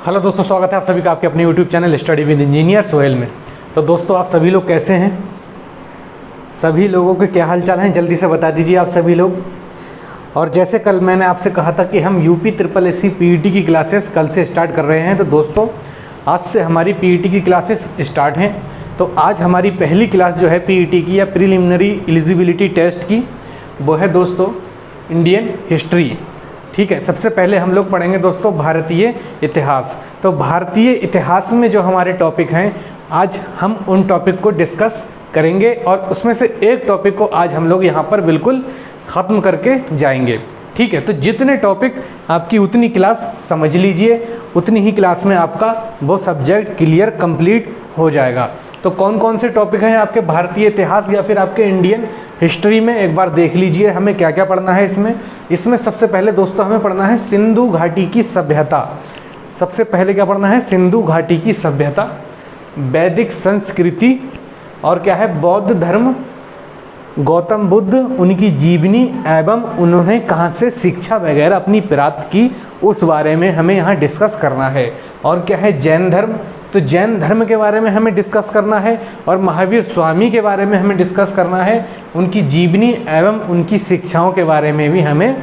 Hello दोस्तों, स्वागत है आप सभी का आपके अपने YouTube channel study with engineer Sohail में। तो दोस्तों, आप सभी लोग कैसे हैं? सभी लोगों के क्या हाल चाल हैं, जल्दी से बता दीजिए आप सभी लोग। और जैसे कल मैंने आपसे कहा था कि हम यूपी SSC PET की क्लासेस कल से स्टार्ट कर रहे हैं, तो दोस्तों आज से हमारी PET की क्लासेस स्टार्ट हैं। तो आज हमारी पहली क्लास जो है PET की या प्रीलिमिनरी एलिजिबिलिटी टेस्ट की, वो है दोस्तों इंडियन हिस्ट्री। ठीक है, सबसे पहले हम लोग पढ़ेंगे दोस्तों भारतीय इतिहास। तो भारतीय इतिहास में जो हमारे टॉपिक हैं, आज हम उन टॉपिक को डिस्कस करेंगे और उसमें से एक टॉपिक को आज हम लोग यहाँ पर बिल्कुल ख़त्म करके जाएंगे। ठीक है, तो जितने टॉपिक आपकी उतनी क्लास समझ लीजिए, उतनी ही क्लास में आपका वो सब्जेक्ट क्लियर कंप्लीट हो जाएगा। तो कौन कौन से टॉपिक हैं आपके भारतीय इतिहास या फिर आपके इंडियन हिस्ट्री में, एक बार देख लीजिए हमें क्या क्या पढ़ना है इसमें सबसे पहले दोस्तों हमें पढ़ना है सिंधु घाटी की सभ्यता। सबसे पहले क्या पढ़ना है? सिंधु घाटी की सभ्यता, वैदिक संस्कृति, और क्या है? बौद्ध धर्म, गौतम बुद्ध, उनकी जीवनी एवं उन्होंने कहाँ से शिक्षा वगैरह अपनी प्राप्त की, उस बारे में हमें यहाँ डिस्कस करना है। और क्या है? जैन धर्म, तो जैन धर्म के बारे में हमें डिस्कस करना है। और महावीर स्वामी के बारे में हमें डिस्कस करना है, उनकी जीवनी एवं उनकी शिक्षाओं के बारे में भी हमें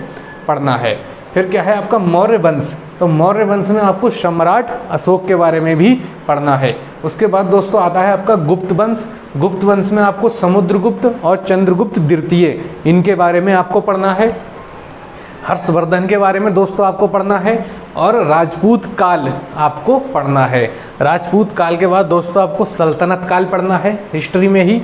पढ़ना है। फिर क्या है आपका? मौर्य वंश, तो मौर्य वंश में आपको सम्राट अशोक के बारे में भी पढ़ना है। उसके बाद दोस्तों आता है आपका गुप्त वंश। गुप्त वंश में आपको समुद्रगुप्त और चंद्रगुप्त द्वितीय, इनके बारे में आपको पढ़ना है। हर्षवर्धन के बारे में दोस्तों आपको पढ़ना है। और राजपूत काल आपको पढ़ना है। राजपूत काल के बाद दोस्तों आपको सल्तनत काल पढ़ना है हिस्ट्री में ही।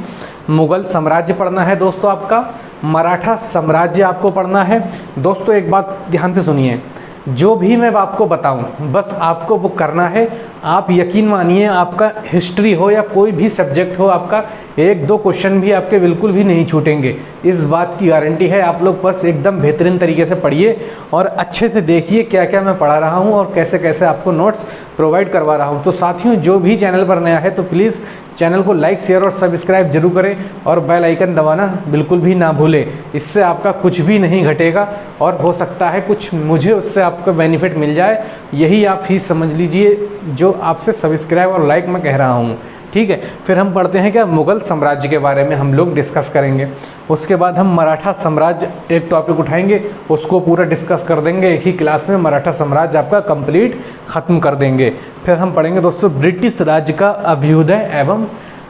मुगल साम्राज्य पढ़ना है दोस्तों आपका। मराठा साम्राज्य आपको पढ़ना है। दोस्तों एक बात ध्यान से सुनिए, जो भी मैं आपको बताऊं बस आपको वो करना है। आप यकीन मानिए, आपका हिस्ट्री हो या कोई भी सब्जेक्ट हो, आपका एक दो क्वेश्चन भी आपके बिल्कुल भी नहीं छूटेंगे, इस बात की गारंटी है। आप लोग बस एकदम बेहतरीन तरीके से पढ़िए और अच्छे से देखिए क्या क्या मैं पढ़ा रहा हूँ और कैसे कैसे आपको नोट्स प्रोवाइड करवा रहा हूँ। तो साथियों, जो भी चैनल पर नया है तो प्लीज़ चैनल को लाइक, शेयर और सब्सक्राइब जरूर करें और बेल आइकन दबाना बिल्कुल भी ना भूलें। इससे आपका कुछ भी नहीं घटेगा और हो सकता है कुछ मुझे उससे आपको बेनिफिट मिल जाए, यही आप ही समझ लीजिए जो आपसे सब्सक्राइब और लाइक मैं कह रहा हूँ। ठीक है, फिर हम पढ़ते हैं क्या? मुगल साम्राज्य के बारे में हम लोग डिस्कस करेंगे। उसके बाद हम मराठा साम्राज्य एक टॉपिक उठाएंगे, उसको पूरा डिस्कस कर देंगे एक ही क्लास में। मराठा साम्राज्य आपका कंप्लीट ख़त्म कर देंगे। फिर हम पढ़ेंगे दोस्तों ब्रिटिश राज्य का अभ्युदय एवं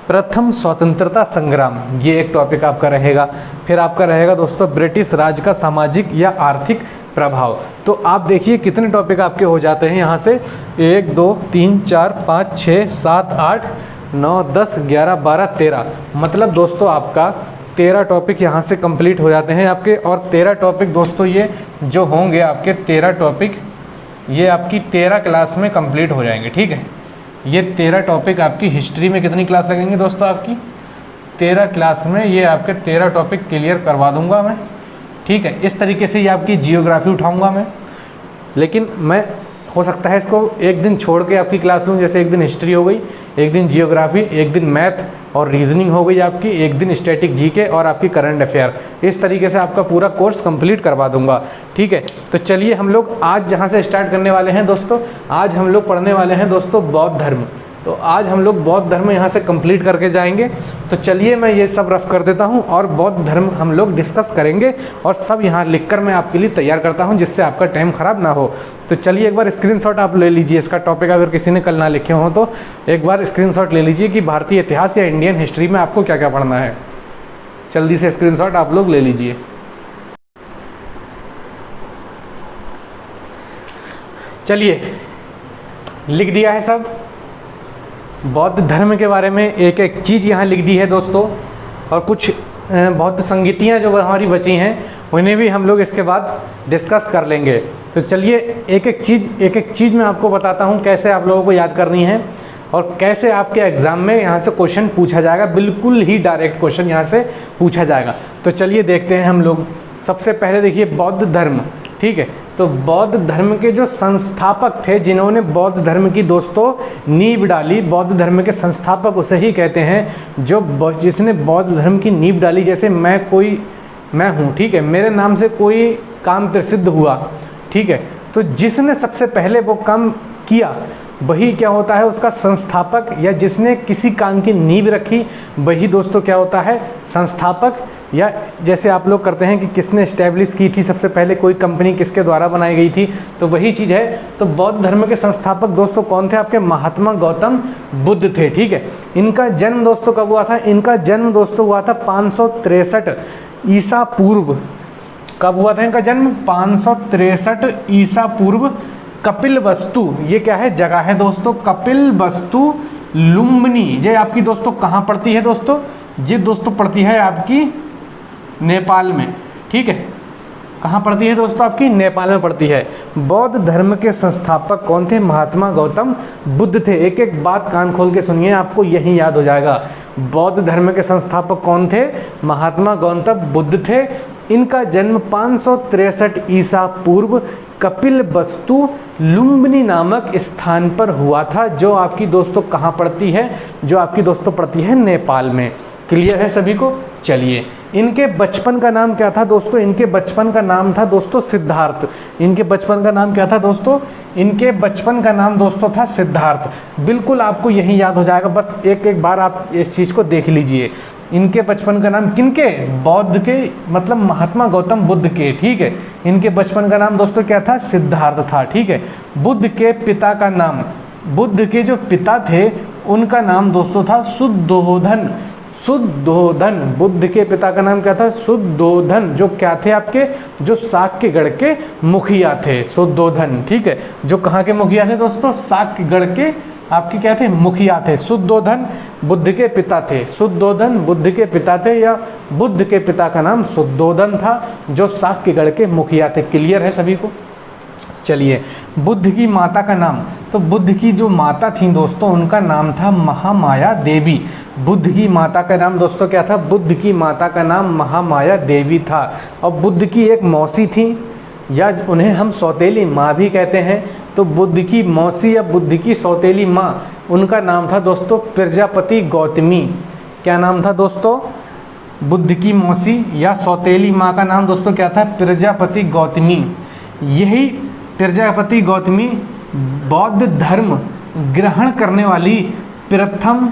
प्रथम स्वतंत्रता संग्राम, ये एक टॉपिक आपका रहेगा। फिर आपका रहेगा दोस्तों ब्रिटिश राज का सामाजिक या आर्थिक प्रभाव। तो आप देखिए कितने टॉपिक आपके हो जाते हैं यहाँ से, 1 2 3 4 5 6 7 8 9 10 11 12 13, मतलब दोस्तों आपका 13 टॉपिक यहाँ से कंप्लीट हो जाते हैं आपके। और 13 टॉपिक दोस्तों ये जो होंगे आपके 13 टॉपिक, ये आपकी 13 क्लास में कंप्लीट हो जाएंगे। ठीक है, ये 13 टॉपिक आपकी हिस्ट्री में कितनी क्लास लगेंगी दोस्तों? आपकी 13 क्लास में ये आपके 13 टॉपिक क्लियर करवा दूंगा मैं। ठीक है, इस तरीके से ये आपकी जियोग्राफी उठाऊंगा मैं, लेकिन मैं हो सकता है इसको एक दिन छोड़ के आपकी क्लास लूँ। जैसे एक दिन हिस्ट्री हो गई, एक दिन जियोग्राफी, एक दिन मैथ और रीजनिंग हो गई आपकी, एक दिन स्टैटिक जीके और आपकी करंट अफेयर। इस तरीके से आपका पूरा कोर्स कंप्लीट करवा दूंगा। ठीक है, तो चलिए हम लोग आज जहाँ से स्टार्ट करने वाले हैं दोस्तों, आज हम लोग पढ़ने वाले हैं दोस्तों बौद्ध धर्म। तो आज हम लोग बौद्ध धर्म यहाँ से कंप्लीट करके जाएंगे। तो चलिए मैं ये सब रफ कर देता हूँ और बौद्ध धर्म हम लोग डिस्कस करेंगे और सब यहाँ लिखकर मैं आपके लिए तैयार करता हूँ जिससे आपका टाइम ख़राब ना हो। तो चलिए एक बार स्क्रीनशॉट आप ले लीजिए इसका टॉपिक, अगर किसी ने कल ना लिखे हों तो एक बार स्क्रीनशॉट ले लीजिए कि भारतीय इतिहास या इंडियन हिस्ट्री में आपको क्या क्या पढ़ना है। जल्दी से स्क्रीनशॉट आप लोग ले लीजिए। चलिए, लिख दिया है सब। बौद्ध धर्म के बारे में एक एक चीज़ यहाँ लिख दी है दोस्तों, और कुछ बौद्ध संगीतियाँ जो हमारी बची हैं उन्हें भी हम लोग इसके बाद डिस्कस कर लेंगे। तो चलिए एक एक चीज़ मैं आपको बताता हूँ कैसे आप लोगों को याद करनी है और कैसे आपके एग्ज़ाम में यहाँ से क्वेश्चन पूछा जाएगा। बिल्कुल ही डायरेक्ट क्वेश्चन यहाँ से पूछा जाएगा। तो चलिए देखते हैं हम लोग। सबसे पहले देखिए बौद्ध धर्म। ठीक है, तो बौद्ध धर्म के जो संस्थापक थे, जिन्होंने बौद्ध धर्म की दोस्तों नींव डाली, बौद्ध धर्म के संस्थापक उसे ही कहते हैं जिसने बौद्ध धर्म की नींव डाली। जैसे मैं हूँ, ठीक है, मेरे नाम से कोई काम प्रसिद्ध हुआ, ठीक है, तो जिसने सबसे पहले वो काम किया वही क्या होता है उसका संस्थापक, या जिसने किसी काम की नींव रखी वही दोस्तों क्या होता है संस्थापक। या जैसे आप लोग करते हैं कि किसने इस्टेब्लिश की थी सबसे पहले कोई कंपनी किसके द्वारा बनाई गई थी, तो वही चीज़ है। तो बौद्ध धर्म के संस्थापक दोस्तों कौन थे आपके? महात्मा गौतम बुद्ध थे। ठीक है, इनका जन्म दोस्तों कब हुआ था? इनका जन्म दोस्तों हुआ था 563 ईसा पूर्व। कब हुआ था इनका जन्म? 563 ईसा पूर्व। कपिलवस्तु, ये क्या है? जगह है दोस्तों, कपिलवस्तु लुम्बिनी। ये आपकी दोस्तों कहाँ पड़ती है दोस्तों? ये दोस्तों पड़ती है आपकी नेपाल में। ठीक है, कहाँ पड़ती है दोस्तों? आपकी नेपाल में पड़ती है। बौद्ध धर्म के संस्थापक कौन थे? महात्मा गौतम बुद्ध थे। एक एक बात कान खोल के सुनिए, आपको यही याद हो जाएगा। बौद्ध धर्म के संस्थापक कौन थे? महात्मा गौतम बुद्ध थे। इनका जन्म 563 ईसा पूर्व कपिलवस्तु लुम्बिनी नामक स्थान पर हुआ था, जो आपकी दोस्तों कहाँ पड़ती है? जो आपकी दोस्तों पड़ती है नेपाल में। क्लियर है सभी को? चलिए, इनके बचपन का नाम क्या था दोस्तों? इनके बचपन का नाम था दोस्तों सिद्धार्थ। इनके बचपन का नाम क्या था दोस्तों? इनके बचपन का नाम दोस्तों था सिद्धार्थ। बिल्कुल आपको यही याद हो जाएगा, बस एक एक बार आप इस चीज़ को देख लीजिए। इनके बचपन का नाम किनके? बौद्ध के, मतलब महात्मा गौतम बुद्ध के। ठीक है, इनके बचपन का नाम दोस्तों क्या था? सिद्धार्थ था। ठीक है, बुद्ध के पिता का नाम, बुद्ध के जो पिता थे उनका नाम दोस्तों था शुद्धोधन। शुद्धोधन, बुद्ध के पिता का नाम क्या था? शुद्धोधन। जो क्या थे आपके? जो साक्यगढ़ के मुखिया थे, शुद्धोधन। ठीक है, जो कहाँ के मुखिया थे दोस्तों? साक्यगढ़ के आपके क्या थे? मुखिया थे। शुद्धोधन बुद्ध के पिता थे। शुद्धोधन बुद्ध के पिता थे, या बुद्ध के पिता का नाम शुद्धोधन था, जो साक्यगढ़ के मुखिया थे। क्लियर है सभी को? चलिए, बुद्ध की माता का नाम, तो बुद्ध की जो माता थी दोस्तों उनका नाम था महामाया देवी। बुद्ध की माता का नाम दोस्तों क्या था? बुद्ध की माता का नाम महामाया देवी था। और बुद्ध की एक मौसी थी, या उन्हें हम सौतेली माँ भी कहते हैं। तो बुद्ध की मौसी या बुद्ध की सौतेली माँ, उनका नाम था दोस्तों प्रजापति गौतमी। क्या नाम था दोस्तों? बुद्ध की मौसी या सौतेली माँ का नाम दोस्तों क्या था? प्रजापति गौतमी। यही प्रजापति गौतमी बौद्ध धर्म ग्रहण करने वाली प्रथम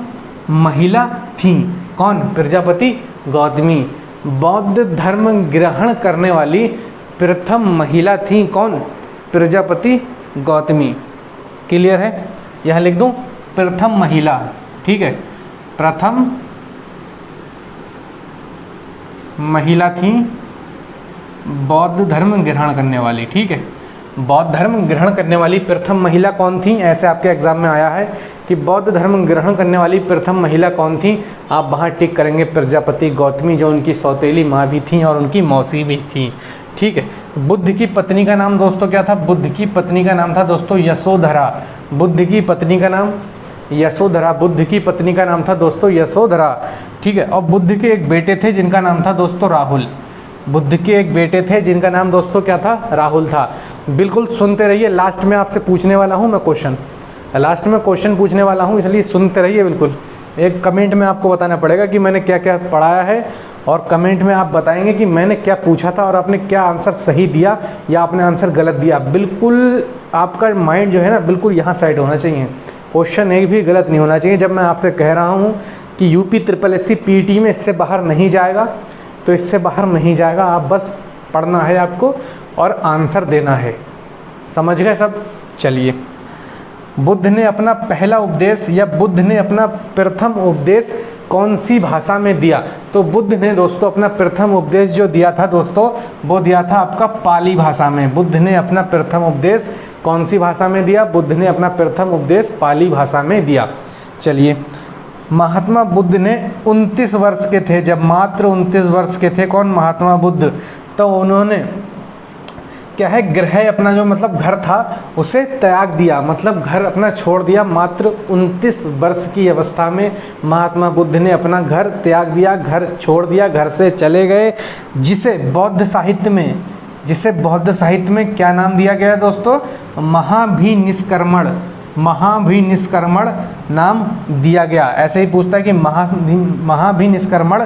महिला थी। कौन? प्रजापति गौतमी बौद्ध धर्म ग्रहण करने वाली प्रथम महिला थी। कौन? प्रजापति गौतमी। क्लियर है? यह लिख दूं, प्रथम महिला। ठीक है, प्रथम महिला थी बौद्ध धर्म ग्रहण करने वाली। ठीक है, बौद्ध धर्म ग्रहण करने वाली प्रथम महिला कौन थी? ऐसे आपके एग्जाम में आया है कि बौद्ध धर्म ग्रहण करने वाली प्रथम महिला कौन थी? आप वहाँ टिक करेंगे प्रजापति गौतमी, जो उनकी सौतेली माँ भी थी और उनकी मौसी भी थी। ठीक है, तो बुद्ध की पत्नी का नाम दोस्तों क्या था? बुद्ध की पत्नी का नाम था दोस्तों यशोधरा। बुद्ध की पत्नी का नाम यशोधरा। बुद्ध की पत्नी का नाम था दोस्तों यशोधरा। ठीक है, और बुद्ध के एक बेटे थे जिनका नाम था दोस्तों राहुल। बुद्ध के एक बेटे थे जिनका नाम दोस्तों क्या था? राहुल था। बिल्कुल सुनते रहिए, लास्ट में आपसे पूछने वाला हूँ मैं क्वेश्चन, लास्ट में क्वेश्चन पूछने वाला हूँ, इसलिए सुनते रहिए बिल्कुल। एक कमेंट में आपको बताना पड़ेगा कि मैंने क्या क्या पढ़ाया है, और कमेंट में आप बताएंगे कि मैंने क्या पूछा था और आपने क्या आंसर सही दिया या आपने आंसर गलत दिया। बिल्कुल आपका माइंड जो है ना बिल्कुल यहाँ साइड होना चाहिए, क्वेश्चन एक भी गलत नहीं होना चाहिए। जब मैं आपसे कह रहा हूँ कि UP-SSC PET में इससे बाहर नहीं जाएगा, तो इससे बाहर नहीं जाएगा। आप बस पढ़ना है आपको और आंसर देना है। समझ गए सब? चलिए, बुद्ध ने अपना पहला उपदेश या बुद्ध ने अपना प्रथम उपदेश कौन सी भाषा में दिया? तो बुद्ध ने दोस्तों अपना प्रथम उपदेश जो दिया था दोस्तों, वो दिया था आपका पाली भाषा में। बुद्ध ने अपना प्रथम उपदेश कौन सी भाषा में दिया? बुद्ध ने अपना प्रथम उपदेश पाली भाषा में दिया। चलिए, महात्मा बुद्ध ने 29 वर्ष के थे, जब मात्र 29 वर्ष के थे। कौन? महात्मा बुद्ध। तो उन्होंने क्या है, गृह अपना जो मतलब घर था उसे त्याग दिया, मतलब घर अपना छोड़ दिया। मात्र 29 वर्ष की अवस्था में महात्मा बुद्ध ने अपना घर त्याग दिया, घर छोड़ दिया, घर से चले गए। जिसे बौद्ध साहित्य में क्या नाम दिया गया दोस्तों? महाभिनिष्क्रमण। महाभिनिष्क्रमण नाम दिया गया। ऐसे ही पूछता है कि महाभिनिष्क्रमण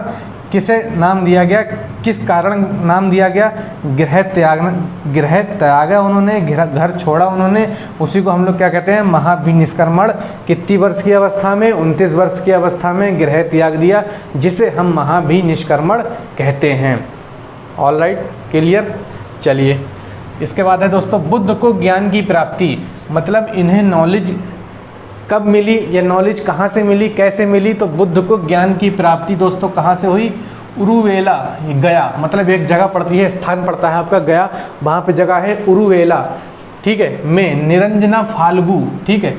किसे नाम दिया गया, किस कारण नाम दिया गया, गृह त्यागा उन्होंने, घर छोड़ा उन्होंने, उसी को हम लोग क्या कहते हैं, महाभिनिष्क्रमण। कितनी वर्ष की अवस्था में, 29 वर्ष की अवस्था में गृह त्याग दिया, जिसे हम महाभिनिष्क्रमण कहते हैं। All right, clear. चलिए इसके बाद है दोस्तों बुद्ध को ज्ञान की प्राप्ति, मतलब इन्हें नॉलेज कब मिली, ये नॉलेज कहाँ से मिली, कैसे मिली। तो बुद्ध को ज्ञान की प्राप्ति दोस्तों कहाँ से हुई, उरुवेला, गया, मतलब एक जगह पड़ती है, स्थान पड़ता है आपका गया, वहाँ पे जगह है उरुवेला, ठीक है, में निरंजना फाल्गु, ठीक है,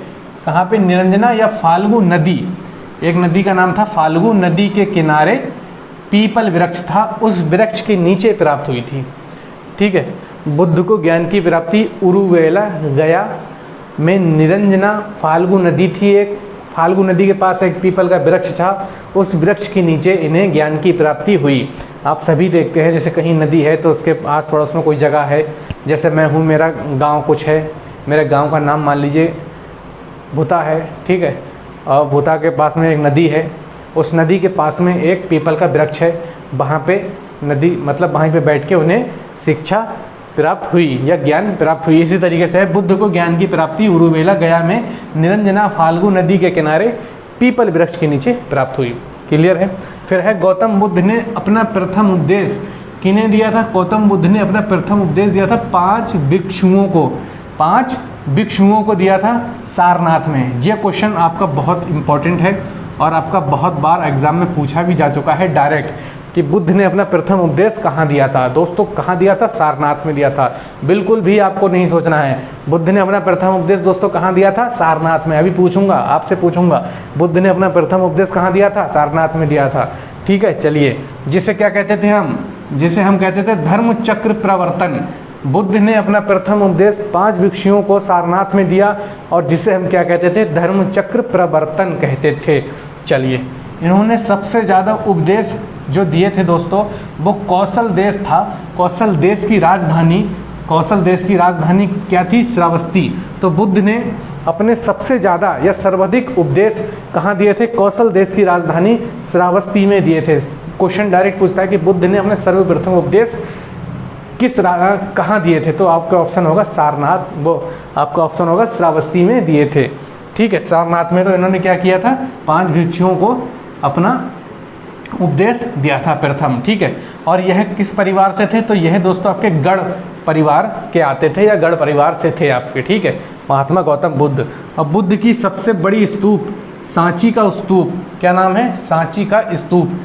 कहाँ पे, निरंजना या फाल्गु नदी, एक नदी का नाम था फाल्गु, नदी के किनारे पीपल वृक्ष था, उस वृक्ष के नीचे प्राप्त हुई थी, ठीक है। बुद्ध को ज्ञान की प्राप्ति उरुवेला गया में निरंजना फाल्गु नदी थी, एक फाल्गु नदी के पास एक पीपल का वृक्ष था, उस वृक्ष के नीचे इन्हें ज्ञान की प्राप्ति हुई। आप सभी देखते हैं जैसे कहीं नदी है तो उसके आस पड़ोस में कोई जगह है, जैसे मैं हूँ, मेरा गांव कुछ है, मेरे गांव का नाम मान लीजिए भूता है, ठीक है, और भूता के पास में एक नदी है, उस नदी के पास में एक पीपल का वृक्ष है, वहाँ पे नदी मतलब वहीं पे बैठ के उन्हें शिक्षा प्राप्त हुई या ज्ञान प्राप्त हुई। इसी तरीके से बुद्ध को ज्ञान की प्राप्ति उरुवेला गया में निरंजना फाल्गु नदी के किनारे पीपल वृक्ष के नीचे प्राप्त हुई। क्लियर है। फिर है गौतम बुद्ध ने अपना प्रथम उपदेश किन्हें दिया था, गौतम बुद्ध ने अपना प्रथम उपदेश दिया था 5 भिक्षुओं को दिया था सारनाथ में। यह क्वेश्चन आपका बहुत इंपॉर्टेंट है और आपका बहुत बार एग्जाम में पूछा भी जा चुका है डायरेक्ट, कि बुद्ध ने अपना प्रथम उपदेश कहाँ दिया था। दोस्तों कहाँ दिया था, सारनाथ में दिया था। बिल्कुल भी आपको नहीं सोचना है, बुद्ध ने अपना प्रथम उपदेश दोस्तों कहाँ दिया था, सारनाथ में। अभी पूछूंगा, आपसे पूछूंगा, बुद्ध ने अपना प्रथम उपदेश कहाँ दिया था, सारनाथ में दिया था। ठीक है, चलिए, जिसे क्या कहते थे हम, जिसे हम कहते थे धर्म चक्र प्रवर्तन। बुद्ध ने अपना प्रथम उपदेश 5 भिक्षुओं को सारनाथ में दिया और जिसे हम क्या कहते थे, धर्म चक्र प्रवर्तन कहते थे। चलिए, इन्होंने सबसे ज़्यादा उपदेश जो दिए थे दोस्तों वो कौशल देश था। कौशल देश की राजधानी क्या थी, श्रावस्ती। तो बुद्ध ने अपने सबसे ज़्यादा या सर्वाधिक उपदेश कहाँ दिए थे, कौशल देश की राजधानी श्रावस्ती में दिए थे। क्वेश्चन डायरेक्ट पूछता है कि बुद्ध ने अपने सर्वप्रथम उपदेश कहाँ दिए थे, तो आपका ऑप्शन होगा सारनाथ, वो आपका ऑप्शन होगा श्रावस्ती में दिए थे। ठीक है, सारनाथ में तो इन्होंने क्या किया था, 5 भिक्षुओं को अपना उपदेश दिया था प्रथम। ठीक है, और यह किस परिवार से थे, तो यह दोस्तों आपके गढ़ परिवार के आते थे या गढ़ परिवार से थे आपके। ठीक है, महात्मा गौतम बुद्ध। अब बुद्ध की सबसे बड़ी स्तूप सांची का स्तूप, क्या नाम है, सांची का स्तूप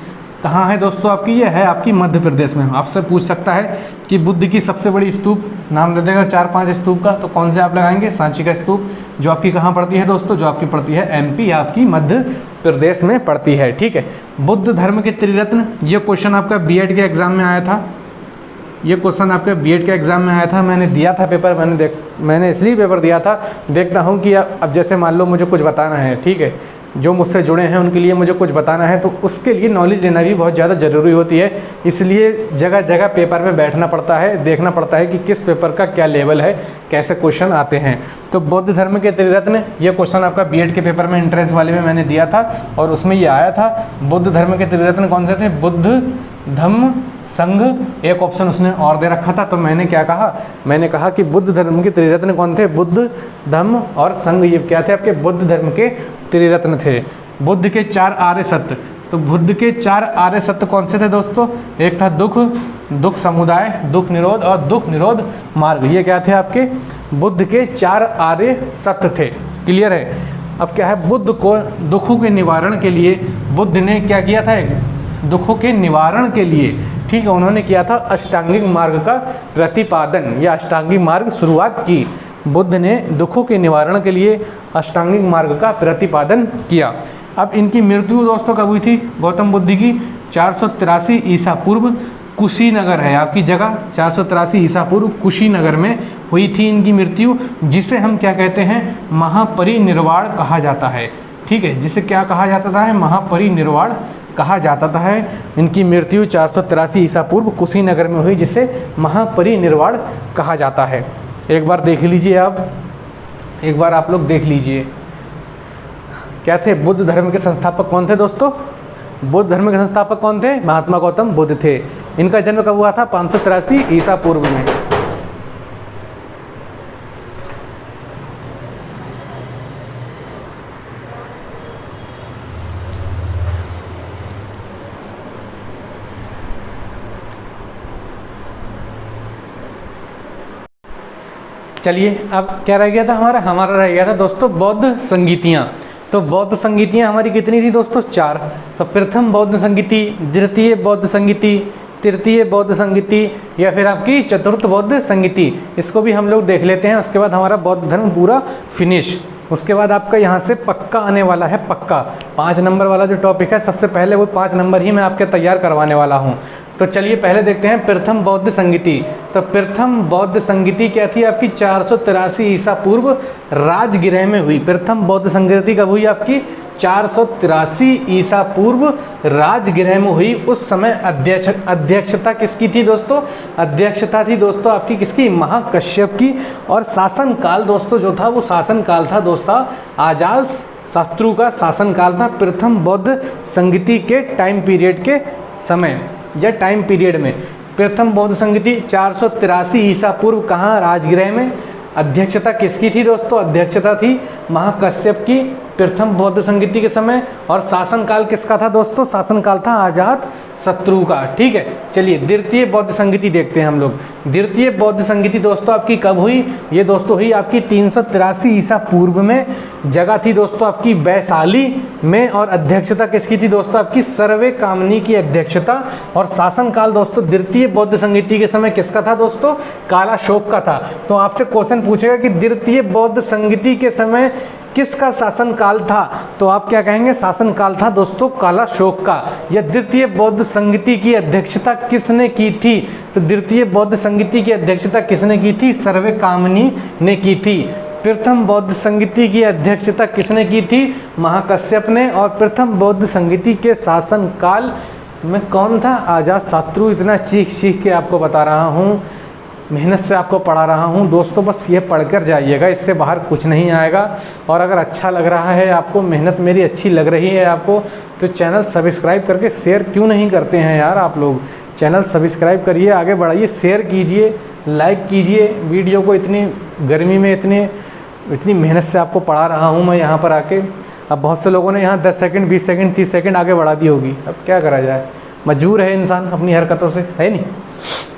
कहाँ है दोस्तों आपकी, ये है आपकी मध्य प्रदेश में। आपसे पूछ सकता है कि बुद्ध की सबसे बड़ी स्तूप, नाम दे देगा 4-5 स्तूप का, तो कौन से आप लगाएंगे, सांची का स्तूप, जो आपकी कहाँ पड़ती है दोस्तों, जो आपकी पड़ती है एमपी या आपकी मध्य प्रदेश में पड़ती है। ठीक है, बुद्ध धर्म के त्रिरत्न, ये क्वेश्चन आपका बीएड के एग्जाम में आया था, ये क्वेश्चन आपके बीएड के एग्जाम में आया था, मैंने दिया था पेपर, मैंने इसलिए पेपर दिया था, देखता हूँ कि अब जैसे मान लो मुझे कुछ बताना है, ठीक है, जो मुझसे जुड़े हैं उनके लिए मुझे कुछ बताना है, तो उसके लिए नॉलेज लेना भी बहुत ज़्यादा ज़रूरी होती है। इसलिए जगह जगह पेपर में बैठना पड़ता है, देखना पड़ता है कि किस पेपर का क्या लेवल है, कैसे क्वेश्चन आते हैं। तो बौद्ध धर्म के त्रिरत्न, ये क्वेश्चन आपका बीएड के पेपर में एंट्रेंस वाले में मैंने दिया था और उसमें ये आया था। बुद्ध धर्म के त्रिरत्न कौन से थे, बुद्ध, धम्म, संघ, एक ऑप्शन उसने और दे रखा था, तो मैंने क्या कहा, मैंने कहा कि बुद्ध धर्म के त्रिरत्न कौन थे, बुद्ध, धम्म और संघ, ये क्या थे आपके बुद्ध धर्म के त्रिरत्न थे। बुद्ध के 4 आर्य सत्य, तो बुद्ध के 4 आर्य सत्य कौन से थे दोस्तों, एक था दुख समुदाय, दुख निरोध और दुख निरोध मार्ग। ये क्या थे आपके बुद्ध के 4 आर्य सत्य थे। क्लियर है। अब क्या है, बुद्ध को दुखों के निवारण के लिए बुद्ध ने क्या किया था, दुखों के निवारण के लिए, ठीक है, उन्होंने किया था अष्टांगिक मार्ग का प्रतिपादन या अष्टांगिक मार्ग शुरुआत की। बुद्ध ने दुखों के निवारण के लिए अष्टांगिक मार्ग का प्रतिपादन किया। अब इनकी मृत्यु दोस्तों कब हुई थी, गौतम बुद्ध की 483 ईसा पूर्व, कुशीनगर है आपकी जगह, 483 ईसा पूर्व कुशीनगर में हुई थी इनकी मृत्यु, जिसे हम क्या कहते हैं, महापरिनिर्वाण कहा जाता है। ठीक है, जिसे क्या कहा जाता था, महापरिनिर्वाण कहा जाता है। इनकी मृत्यु 483 ईसा पूर्व कुशीनगर में हुई, जिसे महापरिनिर्वाण कहा जाता है। एक बार देख लीजिए आप, एक बार आप लोग देख लीजिए, क्या थे, बुद्ध धर्म के संस्थापक कौन थे दोस्तों, बौद्ध धर्म के संस्थापक कौन थे? महात्मा गौतम बुद्ध थे। इनका जन्म कब हुआ था? 583 ईसा पूर्व में। चलिए अब क्या रह गया था हमारा रह गया था दोस्तों बौद्ध संगीतियाँ। तो बौद्ध संगीतियाँ हमारी कितनी थी दोस्तों? 4। तो प्रथम बौद्ध संगीति, द्वितीय बौद्ध संगीति, तृतीय बौद्ध संगीति या फिर आपकी चतुर्थ बौद्ध संगीति, इसको भी हम लोग देख लेते हैं। उसके बाद हमारा बौद्ध धर्म पूरा फिनिश। उसके बाद आपका यहाँ से पक्का आने वाला है, पक्का 5 नंबर वाला जो टॉपिक है, सबसे पहले वो 5 नंबर ही मैं आपके तैयार करवाने वाला हूँ। तो चलिए पहले देखते हैं प्रथम बौद्ध संगीति। तो प्रथम बौद्ध संगीति क्या थी आपकी? 483 ईसा पूर्व राजगृह में हुई। प्रथम बौद्ध संगीति कब हुई आपकी? 483 ईसा पूर्व राजगृह में हुई। उस समय अध्यक्षता किसकी थी दोस्तों? अध्यक्षता थी दोस्तों आपकी किसकी? महाकश्यप की। और शासन काल दोस्तों जो था वो शासन काल था दोस्तों अजात शत्रु का शासन काल था। प्रथम बौद्ध संगीति के टाइम पीरियड के समय या टाइम पीरियड में प्रथम बौद्ध संगीति 483 ईसा पूर्व कहाँ? राजगृह में। अध्यक्षता किसकी थी दोस्तों? अध्यक्षता थी महाकश्यप की प्रथम बौद्ध संगीति के समय। और शासनकाल किसका था दोस्तों? शासनकाल था अजात शत्रु का। ठीक है, चलिए द्वितीय बौद्ध संगीति देखते हैं हम लोग। द्वितीय बौद्ध संगीति दोस्तों आपकी कब हुई? ये दोस्तों हुई आपकी 383 ईसा पूर्व में। जगह थी दोस्तों आपकी वैशाली में। और अध्यक्षता किसकी थी दोस्तों? आपकी सर्वे कामनी की अध्यक्षता। और शासनकाल दोस्तों द्वितीय बौद्ध संगीति के समय किसका था दोस्तों? कालाशोक का था। तो आपसे क्वेश्चन पूछेगा कि द्वितीय बौद्ध संगीति के समय किसका शासनकाल था? तो आप क्या कहेंगे? शासनकाल था दोस्तों कालाशोक का। या द्वितीय बौद्ध संगीति की अध्यक्षता किसने की थी? तो द्वितीय बौद्ध संगीति की अध्यक्षता किसने की थी? सर्वे कामनी ने की थी। प्रथम बौद्ध संगीति की अध्यक्षता किसने की थी? महाकश्यप ने। और प्रथम बौद्ध संगीति के शासनकाल में कौन था? अजात शत्रु। इतना चीख के आपको बता रहा हूँ, मेहनत से आपको पढ़ा रहा हूँ दोस्तों, बस ये पढ़कर जाइएगा, इससे बाहर कुछ नहीं आएगा। और अगर अच्छा लग रहा है आपको, मेहनत मेरी अच्छी लग रही है आपको, तो चैनल सब्सक्राइब करके शेयर क्यों नहीं करते हैं यार आप लोग? चैनल सब्सक्राइब करिए, आगे बढ़ाइए, शेयर कीजिए, लाइक कीजिए वीडियो को। इतनी गर्मी में इतनी मेहनत से आपको पढ़ा रहा हूँ मैं यहाँ पर आके। अब बहुत से लोगों ने यहाँ 10 सेकंड 20 सेकंड 30 सेकंड आगे बढ़ा दी होगी। अब क्या करा जाए, मजबूर है इंसान अपनी हरकतों से, है नहीं।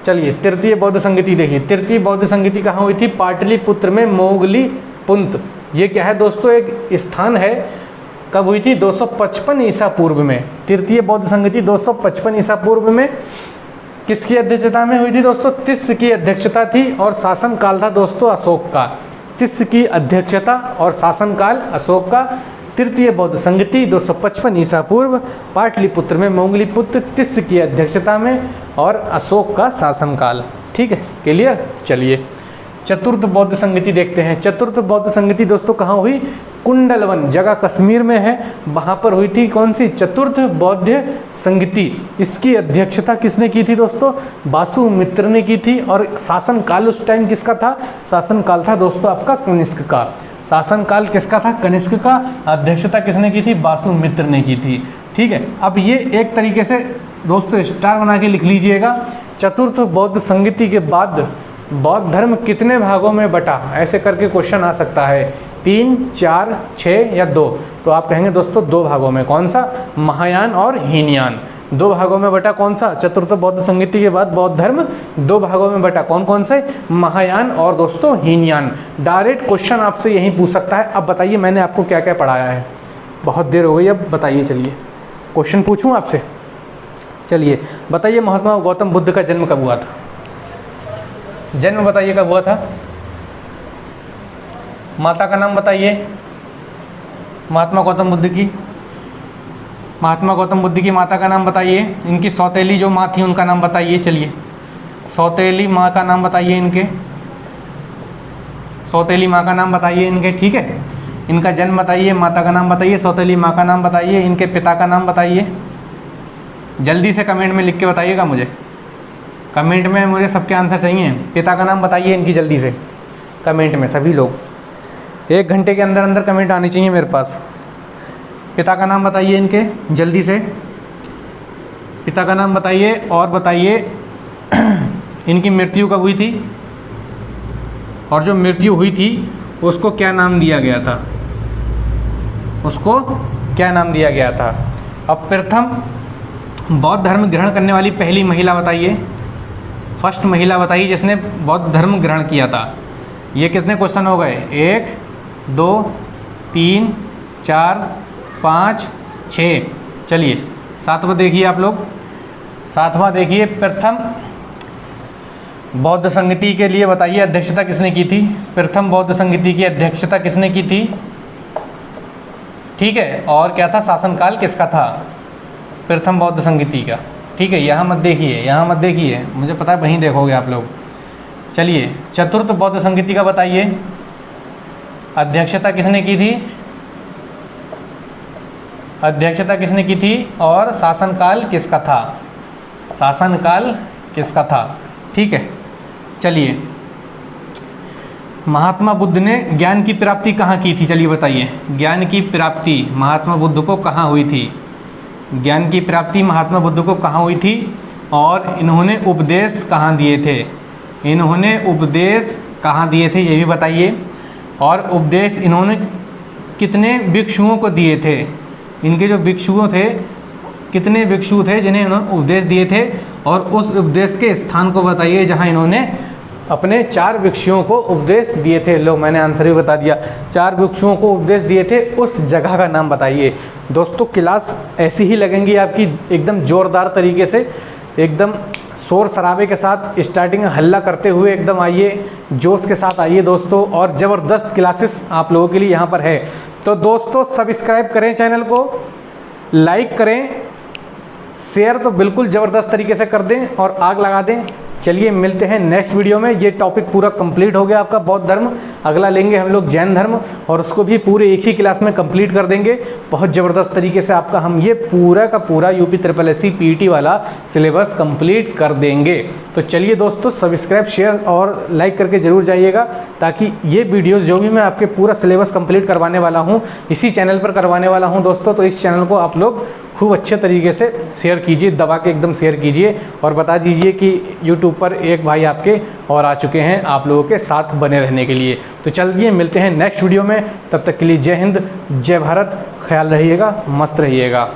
चलिए तृतीय बौद्ध संगीति देखिए। तृतीय बौद्ध संगीति कहाँ हुई थी? पाटलिपुत्र में मोगली पुंत। ये क्या है दोस्तों? एक स्थान है। कब हुई थी? 255 ईसा पूर्व में। तृतीय बौद्ध संगीति 255 ईसा पूर्व में किसकी अध्यक्षता में हुई थी दोस्तों? तिस्स की अध्यक्षता थी। और शासन काल था दोस्तों अशोक का। तिस्स की अध्यक्षता और शासन काल अशोक का। तृतीय बौद्ध संगीति 255 ईसा पूर्व, पाटलिपुत्र में मोगलीपुत्र, तिस्स की अध्यक्षता में और अशोक का शासनकाल। ठीक है, क्लियर। चलिए चतुर्थ बौद्ध संगीति देखते हैं। चतुर्थ बौद्ध संगीति दोस्तों कहाँ हुई? कुंडलवन, जगह कश्मीर में है, वहाँ पर हुई थी। कौन सी? चतुर्थ बौद्ध संगीति। इसकी अध्यक्षता किसने की थी दोस्तों? वासुमित्र ने की थी। और शासनकाल उस टाइम किसका था? शासनकाल था दोस्तों आपका कनिष्क का। शासनकाल किसका था? कनिष्क का। अध्यक्षता किसने की थी? वासुमित्र ने की थी। ठीक है, अब ये एक तरीके से दोस्तों स्टार बना के लिख लीजिएगा। चतुर्थ बौद्ध संगीति के बाद बौद्ध धर्म कितने भागों में बटा? ऐसे करके क्वेश्चन आ सकता है, 3, 4, 6 या 2। तो आप कहेंगे दोस्तों 2 भागों में। कौन सा? महायान और हीनयान। 2 भागों में बटा। कौन सा? चतुर्थ बौद्ध संगीति के बाद बौद्ध धर्म 2 भागों में बटा। कौन कौन से? महायान और दोस्तों हीनयान। डायरेक्ट क्वेश्चन आपसे यही पूछ सकता है। अब बताइए मैंने आपको क्या क्या पढ़ाया है? बहुत देर हो गई, अब बताइए। चलिए क्वेश्चन पूछूं आपसे। चलिए बताइए, महात्मा गौतम बुद्ध का जन्म कब हुआ था? जन्म बताइए कब हुआ था? माता का नाम बताइए महात्मा गौतम बुद्ध की। महात्मा गौतम बुद्ध की माता का नाम बताइए। इनकी सौतेली जो माँ थी उनका नाम बताइए। चलिए सौतेली माँ का नाम बताइए इनके। सौतेली माँ का नाम बताइए इनके। ठीक है, इनका जन्म बताइए, माता का नाम बताइए, सौतेली माँ का नाम बताइए, इनके पिता का नाम बताइए। जल्दी से कमेंट में लिख के बताइएगा मुझे। कमेंट में मुझे सबके आंसर चाहिए। पिता का नाम बताइए इनकी जल्दी से कमेंट में, सभी लोग। 1 घंटे के अंदर अंदर कमेंट आनी चाहिए मेरे पास। पिता का नाम बताइए इनके जल्दी से। पिता का नाम बताइए और बताइए इनकी मृत्यु कब हुई थी, और जो मृत्यु हुई थी उसको क्या नाम दिया गया था, उसको क्या नाम दिया गया था। अब प्रथम बौद्ध धर्म ग्रहण करने वाली पहली महिला बताइए, फर्स्ट महिला बताइए जिसने बौद्ध धर्म ग्रहण किया था। ये कितने क्वेश्चन हो गए, 1 2 3 4 5 6। चलिए सातवां देखिए आप लोग, सातवां देखिए, प्रथम बौद्ध संगति के लिए बताइए अध्यक्षता किसने की थी, प्रथम बौद्ध संगति की अध्यक्षता किसने की थी, ठीक है, और क्या था, शासनकाल किसका था प्रथम बौद्ध संगति का, ठीक है। यहाँ मत देखिए, यहाँ मत देखिए, मुझे पता है वहीं देखोगे आप लोग। चलिए चतुर्थ बौद्ध संगति का बताइए अध्यक्षता किसने की थी, अध्यक्षता किसने की थी, और शासनकाल किसका था, शासनकाल किसका था, ठीक है। चलिए महात्मा बुद्ध ने ज्ञान की प्राप्ति कहाँ की थी, चलिए बताइए, ज्ञान की प्राप्ति महात्मा बुद्ध को कहाँ हुई थी, ज्ञान की प्राप्ति महात्मा बुद्ध को कहाँ हुई थी, और इन्होंने उपदेश कहाँ दिए थे, इन्होंने उपदेश कहाँ दिए थे ये भी बताइए, और उपदेश इन्होंने कितने भिक्षुओं को दिए थे, इनके जो भिक्षुओं थे कितने भिक्षु थे जिन्हें इन्होंने उपदेश दिए थे, और उस उपदेश के स्थान को बताइए जहाँ इन्होंने अपने 4 भिक्षुओं को उपदेश दिए थे। लो मैंने आंसर भी बता दिया, 4 भिक्षुओं को उपदेश दिए थे, उस जगह का नाम बताइए। दोस्तों क्लास ऐसी ही लगेंगी आपकी, एकदम ज़ोरदार तरीके से, एकदम शोर शराबे के साथ, स्टार्टिंग में हल्ला करते हुए एकदम आइए, जोश के साथ आइए दोस्तों, और ज़बरदस्त क्लासेस आप लोगों के लिए यहाँ पर है। तो दोस्तों सब्सक्राइब करें चैनल को, लाइक करें, शेयर तो बिल्कुल ज़बरदस्त तरीके से कर दें और आग लगा दें। चलिए मिलते हैं नेक्स्ट वीडियो में। ये टॉपिक पूरा कंप्लीट हो गया आपका बौद्ध धर्म, अगला लेंगे हम लोग जैन धर्म, और उसको भी पूरे एक ही क्लास में कंप्लीट कर देंगे बहुत ज़बरदस्त तरीके से। आपका हम ये पूरा का पूरा UP SSSC PET वाला सिलेबस कंप्लीट कर देंगे। तो चलिए दोस्तों सब्सक्राइब, शेयर और लाइक करके ज़रूर जाइएगा, ताकि ये वीडियोज़ जो भी मैं आपके पूरा सिलेबस कंप्लीट करवाने वाला हूँ इसी चैनल पर करवाने वाला हूँ दोस्तों। तो इस चैनल को आप लोग खूब अच्छे तरीके से शेयर कीजिए, दबा के एकदम शेयर कीजिए, और बता दीजिए कि YouTube पर एक भाई आपके और आ चुके हैं आप लोगों के साथ बने रहने के लिए। तो चलिए मिलते हैं नेक्स्ट वीडियो में, तब तक के लिए जय हिंद, जय भारत, ख्याल रहिएगा, मस्त रहिएगा।